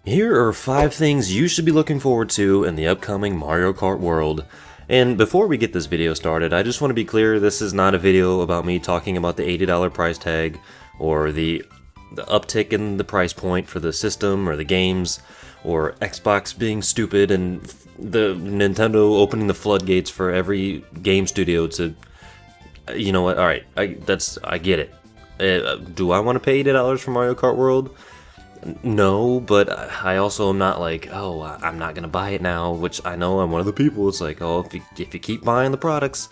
Here are 5 things you should be looking forward to in the upcoming Mario Kart world. And before we get this video started, I just want to be clear, this is not a video about me talking about the $80 price tag, or the uptick in the price point for the system or the games, or Xbox being stupid and the Nintendo opening the floodgates for every game studio to... You know what, alright, I get it. Do I want to pay $80 for Mario Kart World? No, but I also am not like, oh, I'm not gonna buy it now, which I know I'm one of the people. It's like, oh, if you keep buying the products,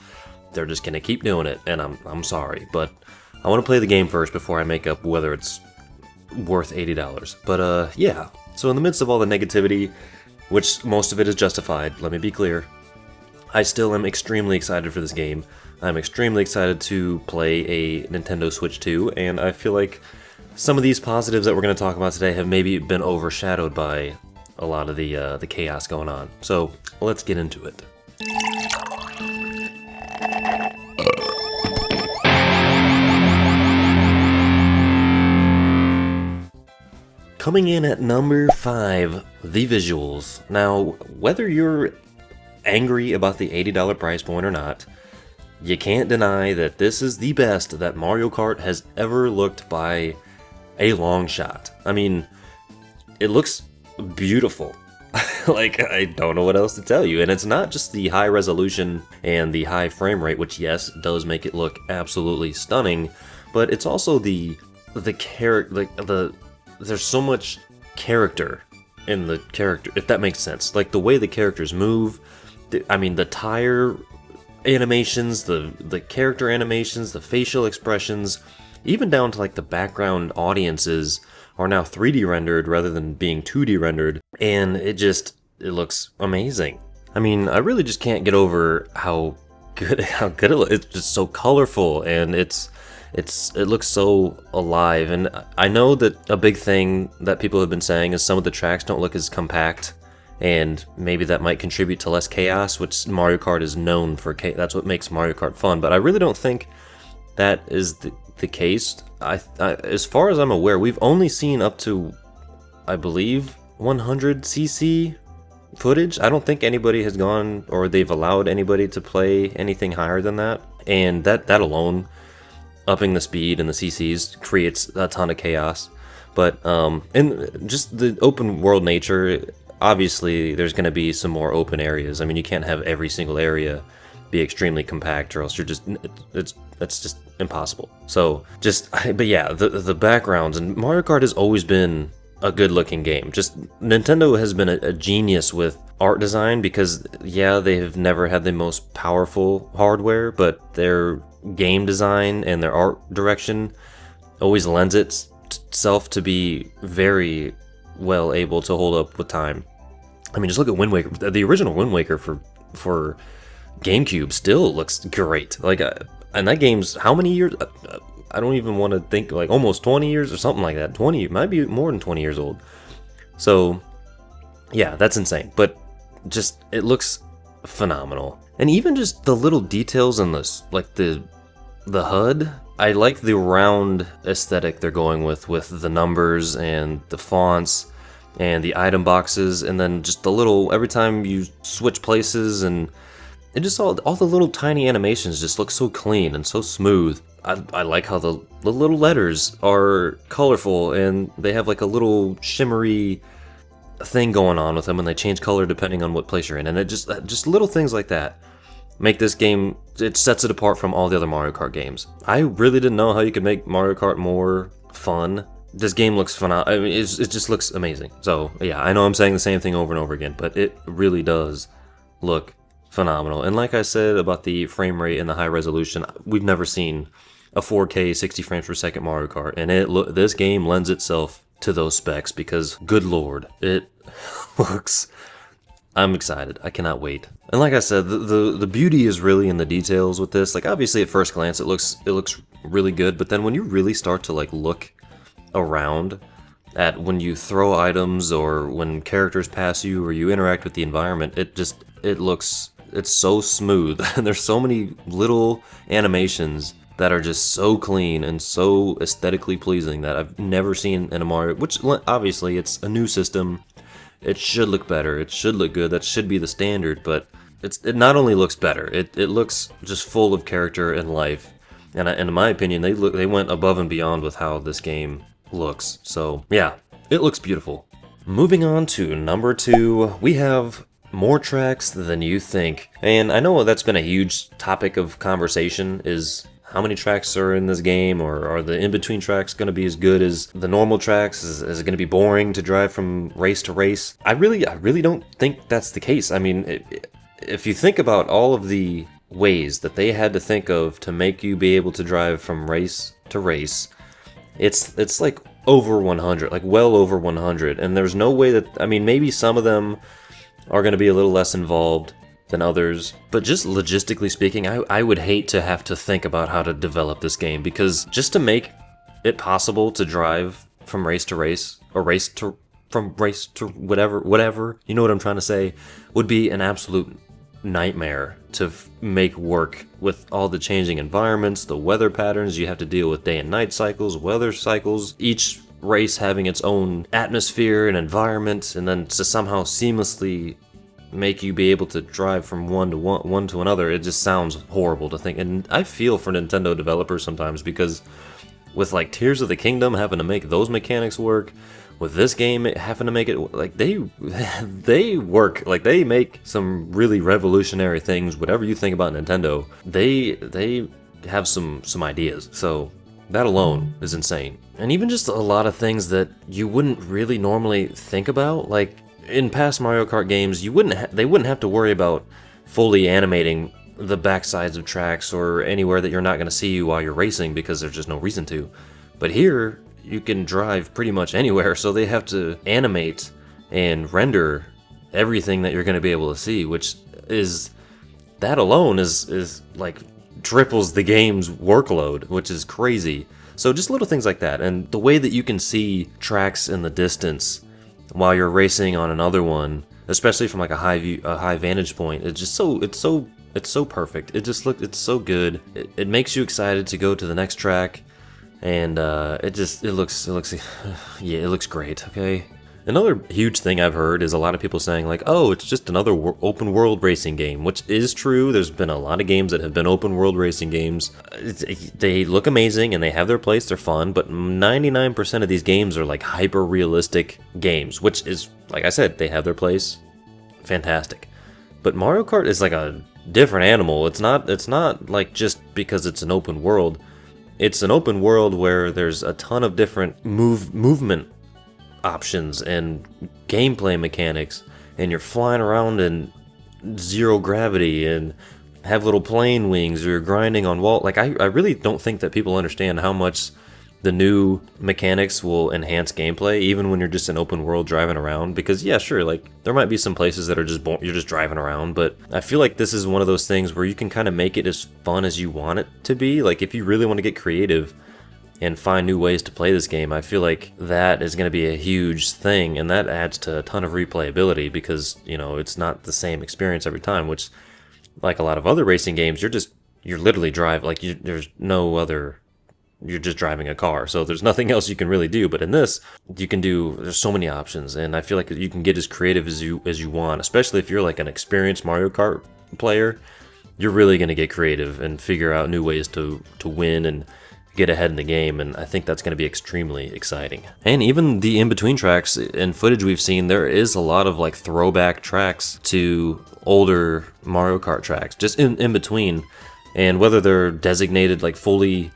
they're just gonna keep doing it, and I'm sorry, but I want to play the game first before I make up whether it's worth $80. But yeah. So in the midst of all the negativity, which most of it is justified, let me be clear, I still am extremely excited for this game. I'm extremely excited to play a Nintendo Switch 2, and I feel like some of these positives that we're going to talk about today have maybe been overshadowed by a lot of the chaos going on. So let's get into it. Coming in at number 5, the visuals. Now, whether you're angry about the $80 price point or not, you can't deny that this is the best that Mario Kart has ever looked by a long shot. I mean, it looks beautiful. Like, I don't know what else to tell you. And it's not just the high resolution and the high frame rate, which, yes, does make it look absolutely stunning, but it's also the character, like, there's so much character in the character, if that makes sense. Like, the way the characters move, the tire animations, the character animations, the facial expressions, even down to like the background audiences are now 3D rendered rather than being 2D rendered, and it looks amazing. I mean, I really just can't get over how good it looks. It's just so colorful, and it looks so alive. And I know that a big thing that people have been saying is some of the tracks don't look as compact, and maybe that might contribute to less chaos, which Mario Kart is known for. That's what makes Mario Kart fun, but I really don't think that is the case. As far as I'm aware, we've only seen up to, I believe, 100cc footage. I don't think anybody has gone, or they've allowed anybody to play anything higher than that, and that alone, upping the speed and the cc's, creates a ton of chaos. But and just the open world nature, obviously there's going to be some more open areas. I mean, you can't have every single area be extremely compact, or else you're just that's just impossible. So but yeah, the backgrounds, and Mario Kart has always been a good looking game. Just Nintendo has been a genius with art design, because yeah, they have never had the most powerful hardware, but their game design and their art direction always lends itself to be very well able to hold up with time. I mean, just look at Wind Waker. The original Wind Waker for GameCube still looks great. Like, and that game's how many years? I don't even want to think, like almost 20 years or something like that. 20, might be more than 20 years old. So, yeah, that's insane. But just, it looks phenomenal. And even just the little details in this, like the HUD. I like the round aesthetic they're going with the numbers and the fonts and the item boxes, and then just the little, every time you switch places, and it just all the little tiny animations just look so clean and so smooth. I like how the little letters are colorful, and they have like a little shimmery thing going on with them, and they change color depending on what place you're in, and it just little things like that make this game, it sets it apart from all the other Mario Kart games. I really didn't know how you could make Mario Kart more fun. This game looks phenomenal. I mean, it just looks amazing. So yeah, I know I'm saying the same thing over and over again, but it really does look phenomenal. And like I said about the frame rate and the high resolution, we've never seen a 4K 60 frames per second Mario Kart, and this game lends itself to those specs, because good lord, it looks... I'm excited. I cannot wait. And like I said, the beauty is really in the details with this. Like, obviously at first glance it looks really good, but then when you really start to like look around at when you throw items, or when characters pass you, or you interact with the environment, it's so smooth. And there's so many little animations that are just so clean and so aesthetically pleasing that I've never seen in a Mario, which obviously it's a new system. It should look better, it should look good, that should be the standard, but it not only looks better, it looks just full of character and life. And in my opinion, they went above and beyond with how this game looks. So yeah, it looks beautiful. Moving on to number 2, we have more tracks than you think. And I know that's been a huge topic of conversation, is how many tracks are in this game, or are the in-between tracks going to be as good as the normal tracks? Is it going to be boring to drive from race to race? I really don't think that's the case. I mean, if you think about all of the ways that they had to think of to make you be able to drive from race to race, it's like over 100, like well over 100, and there's no way that, I mean, maybe some of them are going to be a little less involved than others, but just logistically speaking, I would hate to have to think about how to develop this game, because just to make it possible to drive from race to race, or from race to whatever, you know what I'm trying to say, would be an absolute nightmare to make work with all the changing environments, the weather patterns. You have to deal with day and night cycles, weather cycles, each race having its own atmosphere and environment, and then to somehow seamlessly make you be able to drive from one to another. It just sounds horrible to think. And I feel for Nintendo developers sometimes, because with like Tears of the Kingdom having to make those mechanics work, with this game having to make it, like, they work, like, they make some really revolutionary things. Whatever you think about Nintendo, they have some ideas. So that alone is insane. And even just a lot of things that you wouldn't really normally think about, like in past Mario Kart games, they wouldn't have to worry about fully animating the backsides of tracks or anywhere that you're not going to see you while you're racing, because there's just no reason to. But here, you can drive pretty much anywhere, so they have to animate and render everything that you're going to be able to see, which is, that alone is like triples the game's workload, which is crazy. So just little things like that, and the way that you can see tracks in the distance while you're racing on another one, especially from like a high vantage point, it's so perfect. It's so good. It makes you excited to go to the next track. And it looks yeah, it looks great. Okay. Another huge thing I've heard is a lot of people saying like, oh, it's just another open world racing game, which is true. There's been a lot of games that have been open world racing games. They look amazing and they have their place. They're fun, but 99% of these games are like hyper realistic games, which is, like I said, they have their place. Fantastic. But Mario Kart is like a different animal. It's not like just because it's an open world. It's an open world where there's a ton of different movement options and gameplay mechanics, and you're flying around in zero gravity and have little plane wings, or you're grinding on wall. Like, I really don't think that people understand how much the new mechanics will enhance gameplay, even when you're just in open world driving around. Because yeah, sure, like there might be some places that are just you're just driving around, but I feel like this is one of those things where you can kind of make it as fun as you want it to be. Like if you really want to get creative and find new ways to play this game, I feel like that is going to be a huge thing, and that adds to a ton of replayability, because you know it's not the same experience every time. Which, like a lot of other racing games, you're literally there's no other. You're just driving a car, so there's nothing else you can really do. But in this, there's so many options, and I feel like you can get as creative as you want, especially if you're like an experienced Mario Kart player. You're really going to get creative and figure out new ways to win and get ahead in the game, and I think that's going to be extremely exciting. And even the in-between tracks and footage we've seen, there is a lot of like throwback tracks to older Mario Kart tracks, just in between, and whether they're designated like fully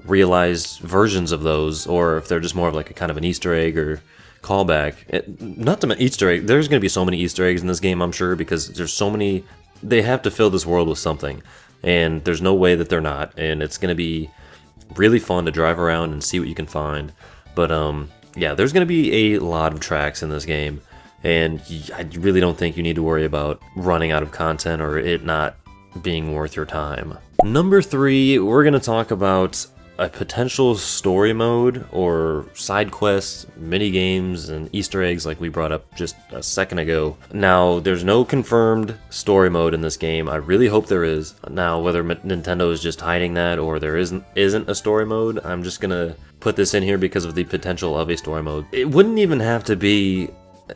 realized versions of those, or if they're just more of like a kind of an Easter egg or callback. Not to mention Easter egg, there's going to be so many Easter eggs in this game, I'm sure, because there's so many. They have to fill this world with something, and there's no way that they're not, and it's going to be really fun to drive around and see what you can find. But yeah, there's going to be a lot of tracks in this game, and I really don't think you need to worry about running out of content or it not being worth your time. Number 3, we're going to talk about a potential story mode or side quests, mini games, and Easter eggs like we brought up just a second ago. Now, there's no confirmed story mode in this game. I really hope there is. Now, whether Nintendo is just hiding that or there isn't a story mode, I'm just gonna put this in here because of the potential of a story mode. It wouldn't even have to be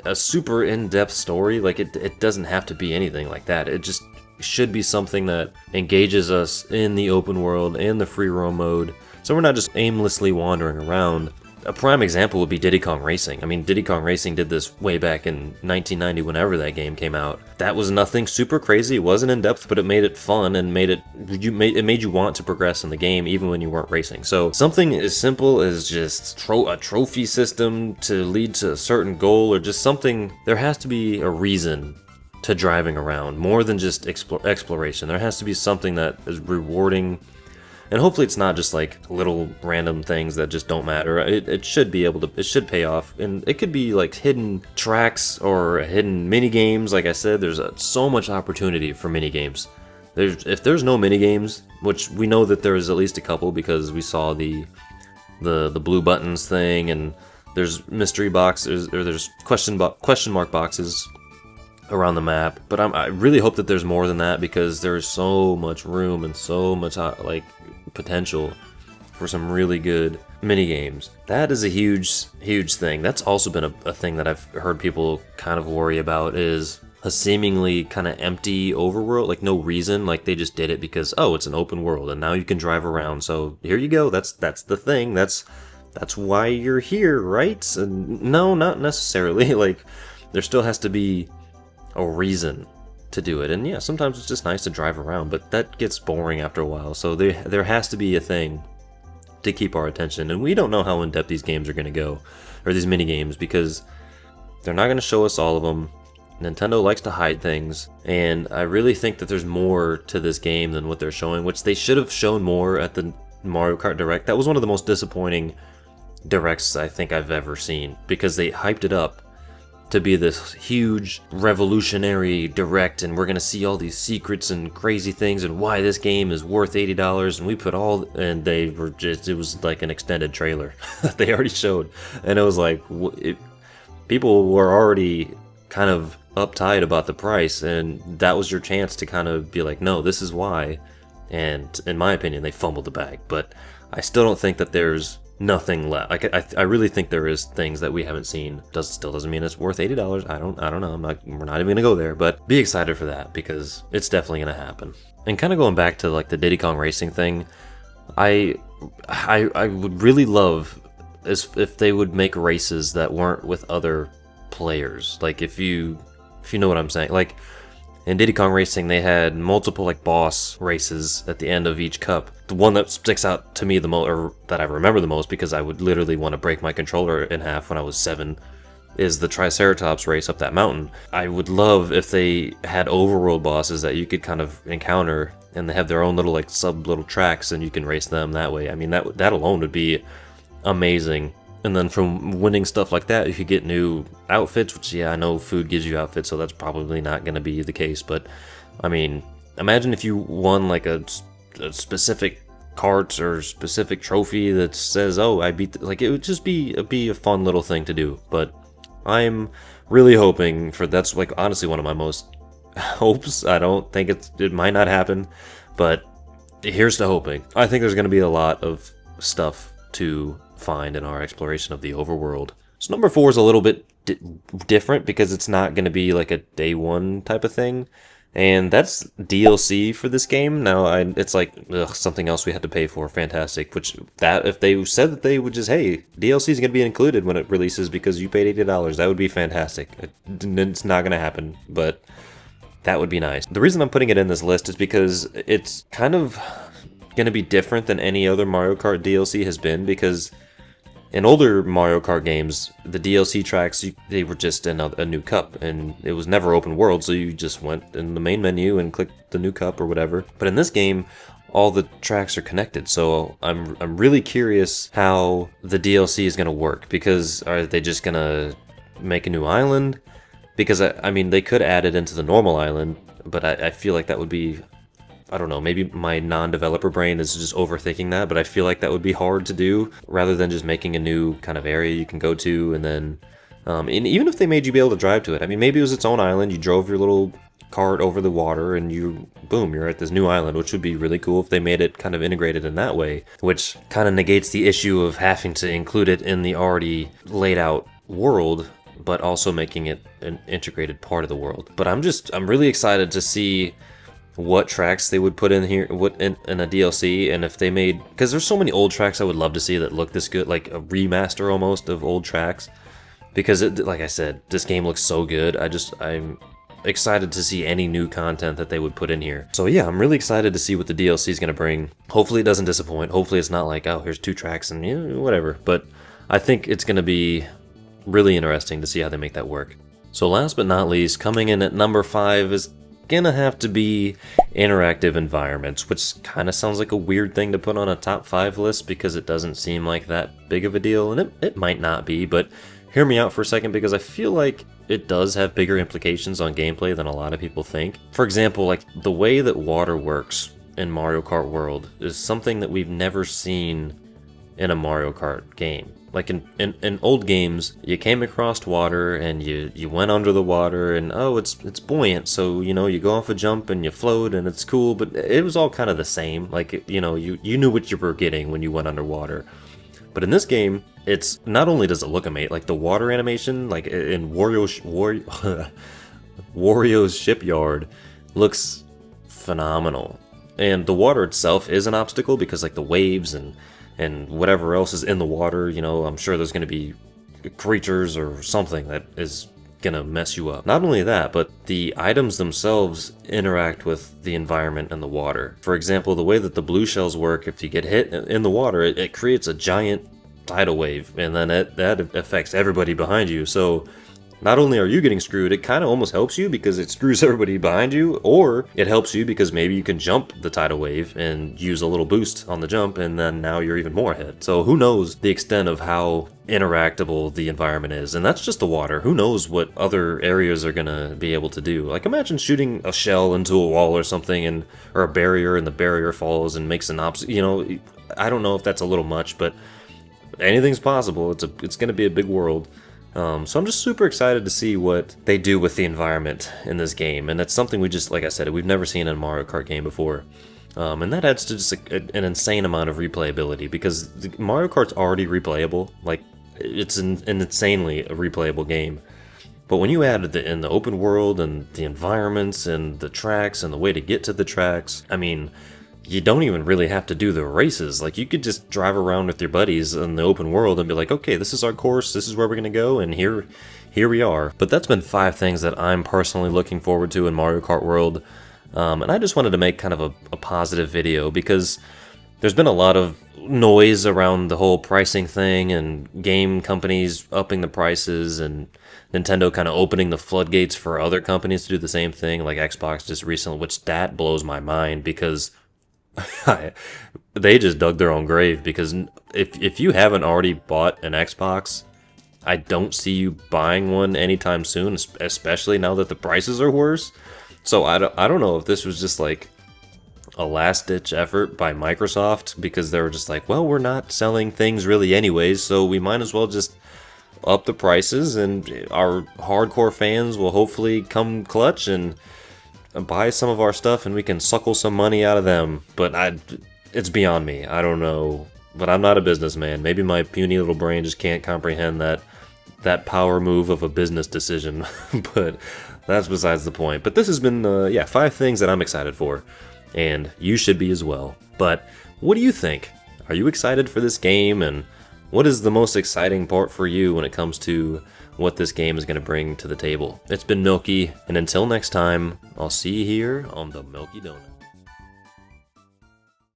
a super in-depth story. Like, it doesn't have to be anything like that. It just should be something that engages us in the open world and the free roam mode, so we're not just aimlessly wandering around. A prime example would be Diddy Kong Racing. I mean, Diddy Kong Racing did this way back in 1990, whenever that game came out. That was nothing super crazy. It wasn't in depth, but it made it fun and made you want to progress in the game even when you weren't racing. So something as simple as just a trophy system to lead to a certain goal, or just something. There has to be a reason to driving around, more than just exploration. There has to be something that is rewarding, and hopefully it's not just like little random things that just don't matter. It should be able to, it should pay off, and it could be like hidden tracks or hidden mini games. Like I said, there's so much opportunity for mini games. If there's no mini games, which we know that there is at least a couple because we saw the blue buttons thing, and there's mystery boxes, or there's question mark boxes around the map, but I really hope that there's more than that, because there's so much room and so much like potential for some really good mini games. That is a huge thing. That's also been a thing that I've heard people kind of worry about, is a seemingly kind of empty overworld, like no reason, like they just did it because, oh, it's an open world and now you can drive around, so here you go. That's the thing. That's why you're here, right? And no, not necessarily. Like, there still has to be a reason to do it, and yeah, sometimes it's just nice to drive around, but that gets boring after a while, so there has to be a thing to keep our attention, and we don't know how in-depth these games are going to go, or these mini games, because they're not going to show us all of them. Nintendo likes to hide things, and I really think that there's more to this game than what they're showing, which they should have shown more at the Mario Kart Direct. That was one of the most disappointing directs I think I've ever seen, because they hyped it up to be this huge revolutionary direct, and we're gonna see all these secrets and crazy things and why this game is worth $80, and we put all, and they were just, it was like an extended trailer that they already showed, and it was like, people were already kind of uptight about the price, and that was your chance to kind of be like, no, this is why. And in my opinion, they fumbled the bag, but I still don't think that there's nothing left. Like, I really think there is things that we haven't seen. Still doesn't mean it's worth $80. I don't know. We're not even gonna go there, but be excited for that, because it's definitely gonna happen. And kind of going back to like the Diddy Kong Racing thing, I would really love if they would make races that weren't with other players. Like, if you know what I'm saying. Like, in Diddy Kong Racing, they had multiple like boss races at the end of each cup. The one that sticks out to me the most, or that I remember the most, because I would literally want to break my controller in half when I was 7, is the Triceratops race up that mountain. I would love if they had overworld bosses that you could kind of encounter, and they have their own little like little tracks, and you can race them that way. I mean, that alone would be amazing. And then from winning stuff like that, you could get new outfits, which, yeah, I know food gives you outfits, so that's probably not going to be the case. But, I mean, imagine if you won like a specific cart or specific trophy that says, oh, I beat, like, it would just be a fun little thing to do. But I'm really hoping for, that's like honestly one of my most hopes. I don't think it might not happen, but here's to hoping. I think there's going to be a lot of stuff to find in our exploration of the overworld. So number 4 is a little bit different, because it's not going to be like a day one type of thing, and that's DLC for this game. Now, it's like, something else we had to pay for. Fantastic. Which, that if they said that they would just, hey, DLC is going to be included when it releases because you paid $80, that would be fantastic. It's not going to happen, but that would be nice. The reason I'm putting it in this list is because it's kind of going to be different than any other Mario Kart DLC has been, because in older Mario Kart games, the DLC tracks, they were just in a new cup, and it was never open world, so you just went in the main menu and clicked the new cup or whatever. But in this game, all the tracks are connected, so I'm really curious how the DLC is going to work, because are they just going to make a new island? Because, I mean, they could add it into the normal island, but I feel like that would be I don't know, maybe my non-developer brain is just overthinking that, but I feel like that would be hard to do rather than just making a new kind of area you can go to, and then and even if they made you be able to drive to it, I mean, maybe it was its own island, you drove your little cart over the water and boom, you're at this new island, which would be really cool if they made it kind of integrated in that way, which kind of negates the issue of having to include it in the already laid out world, but also making it an integrated part of the world. But I'm really excited to see what tracks they would put in here, what in a DLC, and if they made, because there's so many old tracks I would love to see that look this good, like a remaster almost of old tracks, because like I said, this game looks so good. I'm excited to see any new content that they would put in here. So yeah, I'm really excited to see what the DLC is going to bring. Hopefully it doesn't disappoint. Hopefully it's not like, oh, here's 2 tracks and whatever. But I think it's going to be really interesting to see how they make that work. So last but not least, coming in at number 5 is gonna have to be interactive environments, which kind of sounds like a weird thing to put on a top 5 list because it doesn't seem like that big of a deal, and it might not be, but hear me out for a second because I feel like it does have bigger implications on gameplay than a lot of people think. For example, like the way that water works in Mario Kart World is something that we've never seen in a Mario Kart game. Like in old games, you came across water and you went under the water and oh, it's buoyant, so you go off a jump and you float and it's cool, but it was all kind of the same. Like you knew what you were getting when you went underwater. But in this game, it's not only does it look amazing, like the water animation, like in Wario's shipyard, looks phenomenal. And the water itself is an obstacle because like the waves and whatever else is in the water, I'm sure there's going to be creatures or something that is going to mess you up. Not only that, but the items themselves interact with the environment and the water. For example, the way that the blue shells work, if you get hit in the water, it creates a giant tidal wave, and then that affects everybody behind you. So not only are you getting screwed, it kind of almost helps you because it screws everybody behind you, or it helps you because maybe you can jump the tidal wave and use a little boost on the jump, and then now you're even more ahead. So who knows the extent of how interactable the environment is, and that's just the water. Who knows what other areas are gonna be able to do. Like imagine shooting a shell into a wall or something, or a barrier, and the barrier falls and makes an obstacle. I don't know if that's a little much, but anything's possible. It's gonna be a big world. So I'm just super excited to see what they do with the environment in this game, and that's something like I said, we've never seen in a Mario Kart game before. And that adds to just an insane amount of replayability, because Mario Kart's already replayable. Like, it's an insanely replayable game. But when you add in the open world and the environments and the tracks and the way to get to the tracks, I mean, you don't even really have to do the races. Like, you could just drive around with your buddies in the open world and be like, okay, this is our course, this is where we're gonna go, and here we are. But that's been 5 things that I'm personally looking forward to in Mario Kart World. And I just wanted to make kind of a positive video, because there's been a lot of noise around the whole pricing thing, and game companies upping the prices, and Nintendo kind of opening the floodgates for other companies to do the same thing, like Xbox just recently, which that blows my mind, because they just dug their own grave. Because if you haven't already bought an Xbox, I don't see you buying one anytime soon, especially now that the prices are worse. So I don't know if this was just like a last-ditch effort by Microsoft, because they were just like, well, we're not selling things really anyways, so we might as well just up the prices, and our hardcore fans will hopefully come clutch and buy some of our stuff, and we can suckle some money out of them. But it's beyond me. I don't know. But I'm not a businessman. Maybe my puny little brain just can't comprehend that power move of a business decision. But that's besides the point. But this has been 5 things that I'm excited for, and you should be as well. But what do you think? Are you excited for this game? And what is the most exciting part for you when it comes to what this game is going to bring to the table? It's been Milky, and until next time, I'll see you here on the Milky Donut.